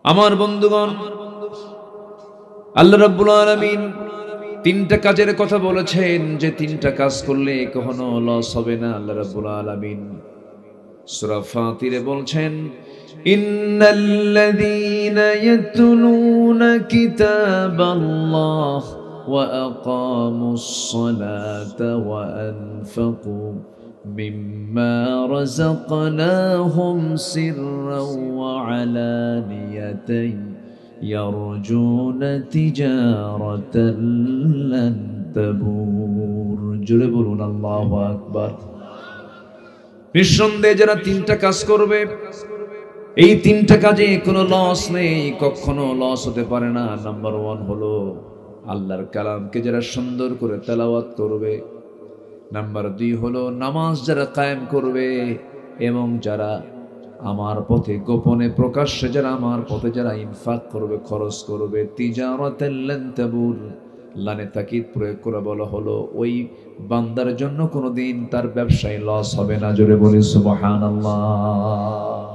আমার বন্ধুগণ, আল্লাহ রাব্বুল আলামিন তিনটা কাজের কথা বলেছেন যে তিনটা কাজ করলে কখনো লস হবে না। আল্লাহ রাব্বুল আলামিন সূরা ফাতিরে বলছেন, ইন্নাল্লাযীনা ইয়াতলুনা কিতাবাল্লাহ ওয়া আকামুস সালাতা ওয়া আনফাকু মিম্মা রাযাকনাহুম সিররাও ওয়া আলানিয়াতান ইয়ারজুনা তিজারাতান লান তাবুর। জোরে বলুন আল্লাহু আকবার। নিঃসন্দেহে যারা তিনটা কাজ করবে, এই তিনটা কাজে কোনো লস নেই, কখনো লস হতে পারে না। নাম্বার ওয়ান হলো আল্লাহর কালামকে যারা সুন্দর করে তেলাওয়াত করবে। নাম্বার দুই হলো নামাজ যারা কায়েম করবে, এবং যারা আমার পথে গোপনে প্রকাশ্যে যারা আমার পথে যারা ইনফাক করবে, খরচ করবে, তিজারাতান লান তাবুর, লানে তাকিদ প্রয়োগ করে বলা হলো ওই বান্দার জন্য কোনোদিন তার ব্যবসায় লস হবে না। জোরে বলি সুবহানাল্লাহ।